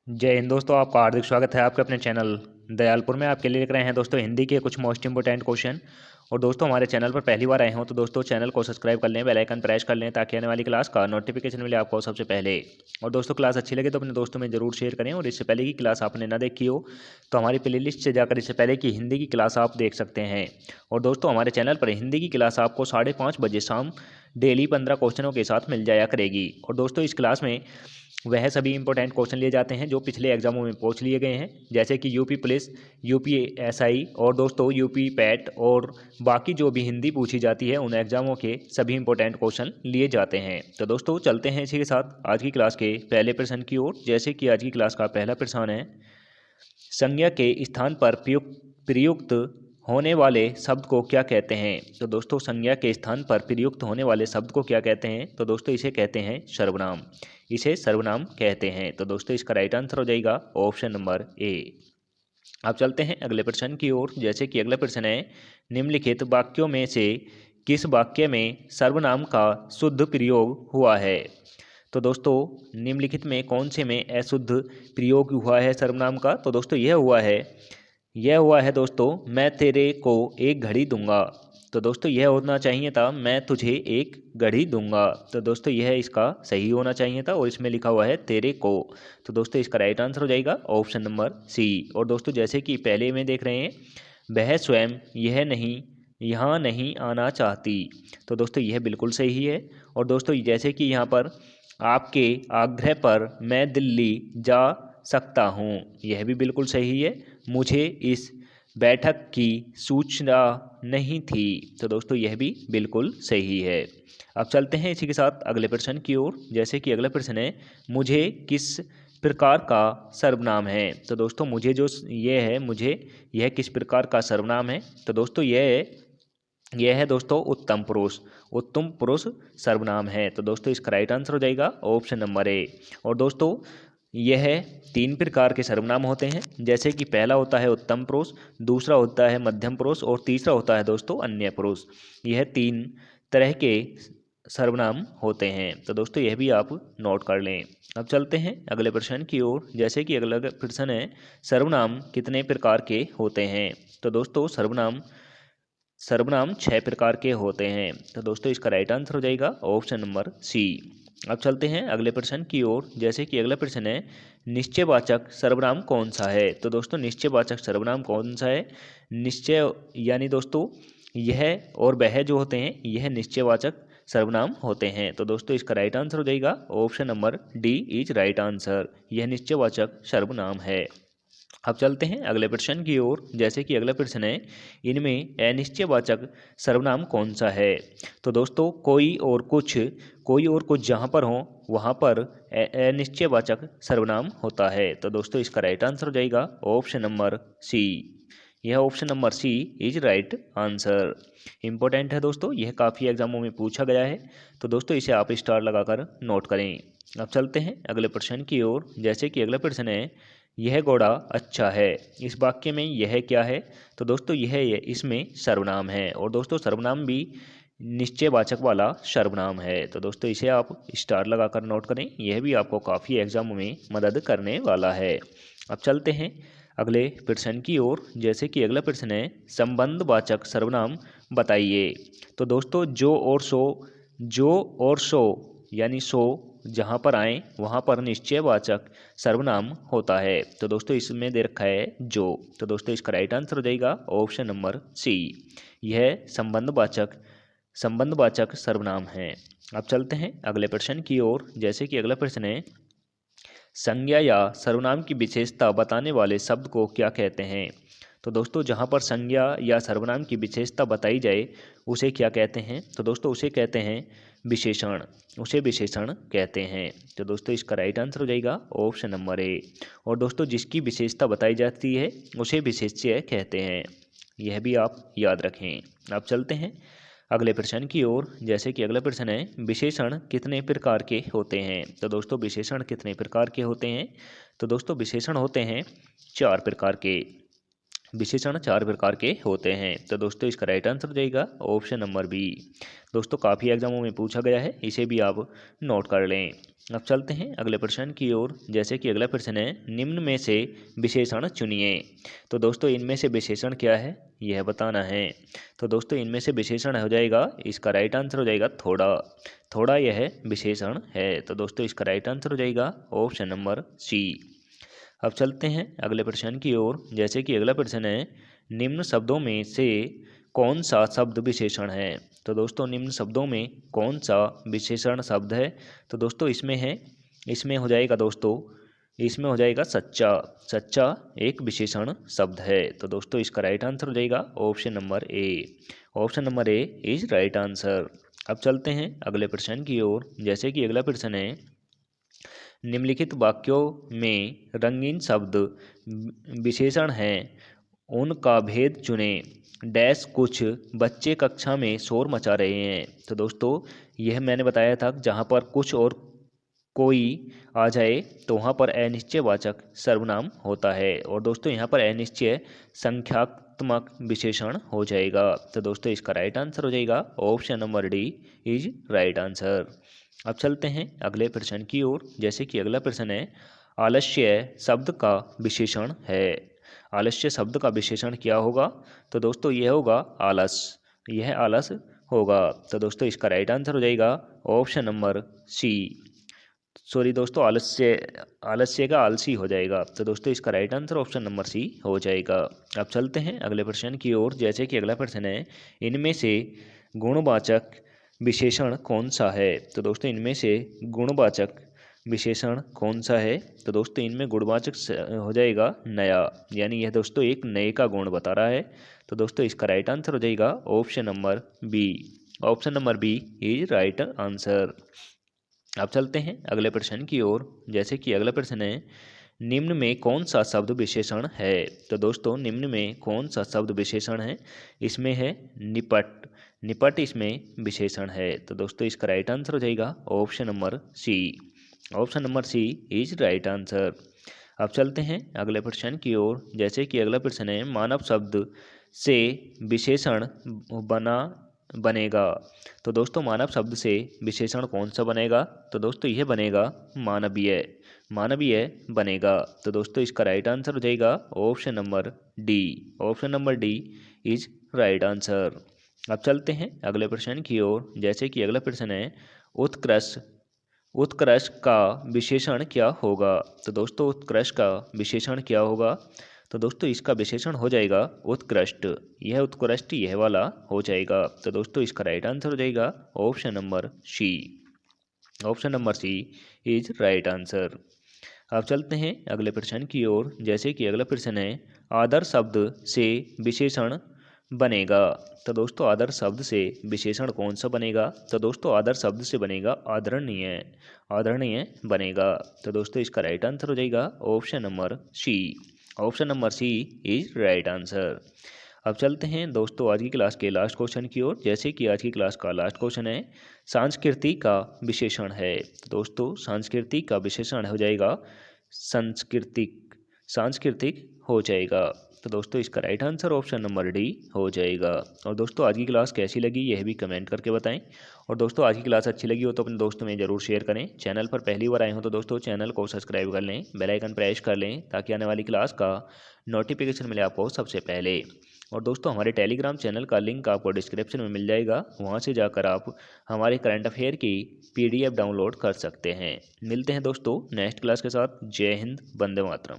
जय हिंद दोस्तों, आपका हार्दिक स्वागत है आपके अपने चैनल दयालपुर में। आपके लिए लेकर आए हैं दोस्तों हिंदी के कुछ मोस्ट इंपोर्टेंट क्वेश्चन। और दोस्तों हमारे चैनल पर पहली बार आए हो तो दोस्तों चैनल को सब्सक्राइब कर लें, बेल आइकन प्रेस कर लें ताकि आने वाली क्लास का नोटिफिकेशन मिले आपको सबसे पहले। और दोस्तों क्लास अच्छी लगे तो अपने दोस्तों में जरूर शेयर करें। और इससे पहले की क्लास आपने ना देखी हो तो हमारी प्लेलिस्ट से जाकर इससे पहले की हिंदी की क्लास आप देख सकते हैं। और दोस्तों हमारे चैनल पर हिंदी की क्लास आपको 5:30 बजे शाम डेली 15 क्वेश्चनों के साथ मिल जाया करेगी। और दोस्तों इस क्लास में वह सभी इंपॉर्टेंट क्वेश्चन लिए जाते हैं जो पिछले एग्जामों में पूछ लिए गए हैं, जैसे कि यूपी पुलिस, यूपी एसआई और दोस्तों यूपी पैट और बाकी जो भी हिंदी पूछी जाती है उन एग्जामों के सभी इंपॉर्टेंट क्वेश्चन लिए जाते हैं। तो दोस्तों चलते हैं इसी के साथ आज की क्लास के पहले प्रश्न की ओर। जैसे कि आज की क्लास का पहला प्रश्न है, संज्ञा के स्थान पर प्रयुक्त होने वाले शब्द को क्या कहते हैं। तो दोस्तों संज्ञा के स्थान पर प्रयुक्त होने वाले शब्द को क्या कहते हैं। तो दोस्तों इसे कहते हैं सर्वनाम। इसे सर्वनाम कहते हैं। तो दोस्तों इसका राइट आंसर हो जाएगा ऑप्शन नंबर ए। अब चलते हैं अगले प्रश्न की ओर। जैसे कि अगला प्रश्न है, निम्नलिखित वाक्यों में से किस वाक्य में सर्वनाम का शुद्ध प्रयोग हुआ है। तो दोस्तों निम्नलिखित में कौन से में अशुद्ध प्रयोग हुआ है सर्वनाम का। तो दोस्तों यह हुआ है दोस्तों, मैं तेरे को एक घड़ी दूंगा। तो दोस्तों यह होना चाहिए था, मैं तुझे एक घड़ी दूंगा। तो दोस्तों यह इसका सही होना चाहिए था और इसमें लिखा हुआ है तेरे को। तो दोस्तों इसका राइट आंसर हो जाएगा ऑप्शन नंबर सी। और दोस्तों जैसे कि पहले में देख रहे हैं, वह स्वयं यहाँ नहीं आना चाहती। तो दोस्तों यह बिल्कुल सही है। और दोस्तों जैसे कि यहाँ पर आपके आग्रह पर मैं दिल्ली जा सकता हूँ, यह भी बिल्कुल सही है। मुझे इस बैठक की सूचना नहीं थी। तो दोस्तों यह भी बिल्कुल सही है। अब चलते हैं इसी के साथ अगले प्रश्न की ओर। जैसे कि अगला प्रश्न है, मुझे किस प्रकार का सर्वनाम है। तो दोस्तों मुझे यह किस प्रकार का सर्वनाम है। तो दोस्तों यह है दोस्तों उत्तम पुरुष सर्वनाम है। तो दोस्तों इसका राइट आंसर हो जाएगा ऑप्शन नंबर ए। और दोस्तों यह 3 प्रकार के सर्वनाम होते हैं, जैसे कि पहला होता है उत्तम पुरुष, दूसरा होता है मध्यम पुरुष और तीसरा होता है दोस्तों अन्य पुरुष। यह 3 तरह के सर्वनाम होते हैं। तो दोस्तों यह भी आप नोट कर लें। अब चलते हैं अगले प्रश्न की ओर। जैसे कि अगला प्रश्न है, सर्वनाम कितने प्रकार के होते हैं। तो दोस्तों सर्वनाम 6 प्रकार के होते हैं। तो दोस्तों इसका राइट आंसर हो जाएगा ऑप्शन नंबर सी। अब चलते हैं अगले प्रश्न की ओर। जैसे कि अगला प्रश्न है, निश्चयवाचक सर्वनाम कौन सा है। तो दोस्तों निश्चयवाचक सर्वनाम कौन सा है। निश्चय यानी दोस्तों यह और वह जो होते हैं यह निश्चयवाचक सर्वनाम होते हैं। तो दोस्तों इसका राइट आंसर हो जाएगा option number D is right answer. यह निश्चयवाचक सर्वनाम है। अब चलते हैं अगले प्रश्न की ओर। जैसे कि अगला प्रश्न है, इनमें अनिश्चयवाचक सर्वनाम कौन सा है। तो दोस्तों कोई और कुछ जहाँ पर हो वहाँ पर अनिश्चयवाचक सर्वनाम होता है। तो दोस्तों इसका राइट आंसर हो जाएगा ऑप्शन नंबर सी। यह option number C is right answer. Important है दोस्तों, यह काफ़ी एग्जामों में पूछा गया है। तो दोस्तों इसे आप स्टार लगाकर नोट करें। अब चलते हैं अगले प्रश्न की ओर। जैसे कि अगला प्रश्न है, यह घोड़ा अच्छा है। इस वाक्य में यह क्या है। तो दोस्तों यह इसमें सर्वनाम है। और दोस्तों सर्वनाम भी निश्चयवाचक वाला सर्वनाम है। तो दोस्तों इसे आप स्टार लगाकर नोट करें, यह भी आपको काफ़ी एग्जामों में मदद करने वाला है। अब चलते हैं अगले प्रश्न की ओर। जैसे कि अगला प्रश्न है, संबंधवाचक सर्वनाम बताइए। तो दोस्तों जो और सो यानी सो जहाँ पर आए वहाँ पर निश्चयवाचक सर्वनाम होता है। तो दोस्तों इसमें दे रखा है जो। तो दोस्तों इसका राइट आंसर हो जाएगा ऑप्शन नंबर सी। यह संबंधवाचक सर्वनाम है। अब चलते हैं अगले प्रश्न की ओर। जैसे कि अगला प्रश्न है, संज्ञा या सर्वनाम की विशेषता बताने वाले शब्द को क्या कहते हैं। तो दोस्तों जहाँ पर संज्ञा या सर्वनाम की विशेषता बताई जाए उसे क्या कहते हैं। तो दोस्तों उसे कहते हैं विशेषण। उसे विशेषण कहते हैं। तो दोस्तों इसका राइट आंसर हो जाएगा ऑप्शन नंबर ए। और दोस्तों जिसकी विशेषता बताई जाती है उसे विशेष्य कहते हैं, यह भी आप याद रखें। अब चलते हैं अगले प्रश्न की ओर। जैसे कि अगला प्रश्न है, विशेषण कितने प्रकार के होते हैं। तो दोस्तों विशेषण कितने प्रकार के होते हैं। तो दोस्तों विशेषण होते हैं 4 प्रकार के। विशेषण 4 प्रकार के होते हैं। तो दोस्तों इसका राइट आंसर हो जाएगा ऑप्शन नंबर बी। दोस्तों काफ़ी एग्जामों में पूछा गया है, इसे भी आप नोट कर लें। अब चलते हैं अगले प्रश्न की ओर। जैसे कि अगला प्रश्न है, निम्न में से विशेषण चुनिए। तो दोस्तों इनमें से विशेषण क्या है यह बताना है। तो दोस्तों इनमें से विशेषण हो जाएगा, इसका राइट आंसर हो जाएगा थोड़ा। थोड़ा यह विशेषण है। तो दोस्तों इसका राइट आंसर हो जाएगा ऑप्शन नंबर सी। अब चलते हैं अगले प्रश्न की ओर। जैसे कि अगला प्रश्न है, निम्न शब्दों में से कौन सा शब्द विशेषण है। तो दोस्तों निम्न शब्दों में कौन सा विशेषण शब्द है। तो दोस्तों इसमें हो जाएगा दोस्तों, इसमें हो जाएगा सच्चा। सच्चा एक विशेषण शब्द है। तो दोस्तों इसका राइट आंसर हो जाएगा option number A. Option number A is right answer. अब चलते हैं अगले प्रश्न की ओर। जैसे कि अगला प्रश्न है, निम्नलिखित वाक्यों में रंगीन शब्द विशेषण हैं, उनका भेद चुनें। डैश कुछ बच्चे कक्षा में शोर मचा रहे हैं। तो दोस्तों यह मैंने बताया था, जहाँ पर कुछ और कोई आ जाए तो वहाँ पर अनिश्चयवाचक सर्वनाम होता है। और दोस्तों यहाँ पर अनिश्चय संख्यात्मक विशेषण हो जाएगा। तो दोस्तों इसका राइट आंसर हो जाएगा option number D is right answer. अब चलते हैं अगले प्रश्न की ओर। जैसे कि अगला प्रश्न है, आलस्य शब्द का विशेषण है। आलस्य शब्द का विशेषण क्या होगा। तो दोस्तों यह होगा आलस। यह आलस होगा। तो दोस्तों इसका राइट आंसर हो जाएगा ऑप्शन नंबर सी। सॉरी दोस्तों, आलस्य का आलसी हो जाएगा। तो दोस्तों इसका right answer option number C हो जाएगा। अब चलते हैं अगले प्रश्न की ओर। जैसे कि अगला प्रश्न है, इनमें से गुणवाचक विशेषण कौन सा है। तो दोस्तों इनमें से गुणवाचक विशेषण कौन सा है। तो दोस्तों इनमें गुणवाचक हो जाएगा नया, यानी यह दोस्तों एक नए का गुण बता रहा है। तो दोस्तों इसका राइट आंसर हो जाएगा option number B. Option number B is right answer. अब चलते हैं अगले प्रश्न की ओर। जैसे कि अगला प्रश्न है, निम्न में कौन सा शब्द विशेषण है। तो दोस्तों निम्न में कौन सा शब्द विशेषण है। इसमें है निपट। निपट इसमें विशेषण है। तो दोस्तों इसका राइट आंसर हो जाएगा option number C. Option number C is right answer. अब चलते हैं अगले प्रश्न की ओर। जैसे कि अगला प्रश्न है, मानव शब्द से विशेषण बनेगा। तो दोस्तों मानव शब्द से विशेषण कौन सा बनेगा। तो दोस्तों यह बनेगा मानवीय। मानवीय बनेगा। तो दोस्तों इसका राइट आंसर हो जाएगा option number D. Option number D is right answer. अब चलते हैं अगले प्रश्न की ओर। जैसे कि अगला प्रश्न है, उत्कृष्ट उत्कृष्ट का विशेषण क्या होगा। तो दोस्तों उत्कृष्ट का विशेषण क्या होगा। तो दोस्तों इसका विशेषण हो जाएगा उत्कृष्ट। यह उत्कृष्ट यह वाला हो जाएगा। तो दोस्तों इसका राइट आंसर हो जाएगा option number C. Option number C is right answer. अब चलते हैं अगले प्रश्न की ओर। जैसे कि अगला प्रश्न है, आदर शब्द से विशेषण बनेगा। तो दोस्तों आदर शब्द से विशेषण कौन सा बनेगा। तो दोस्तों आदर शब्द से बनेगा आदरणीय। आदरणीय बनेगा। तो दोस्तों इसका राइट आंसर हो जाएगा option number C. Option number C is right answer. अब चलते हैं दोस्तों आज की क्लास के लास्ट क्वेश्चन की ओर। जैसे कि आज की क्लास का लास्ट क्वेश्चन है, संस्कृति का विशेषण है। तो दोस्तों संस्कृति का विशेषण हो जाएगा सांस्कृतिक। सांस्कृतिक हो जाएगा। तो दोस्तों इसका right answer option number D हो जाएगा। और दोस्तों आज की क्लास कैसी लगी यह भी कमेंट करके बताएं। और दोस्तों आज की क्लास अच्छी लगी हो तो अपने दोस्तों में ज़रूर शेयर करें। चैनल पर पहली बार आए हो तो दोस्तों चैनल को सब्सक्राइब कर लें, बेल आइकन प्रेस कर लें, ताकि आने वाली क्लास का नोटिफिकेशन मिले आपको सबसे पहले। और दोस्तों हमारे टेलीग्राम चैनल का लिंक आपको डिस्क्रिप्शन में मिल जाएगा, वहाँ से जाकर आप हमारे करंट अफेयर की PDF डाउनलोड कर सकते हैं। मिलते हैं दोस्तों नेक्स्ट क्लास के साथ। जय हिंद, वंदे मातरम।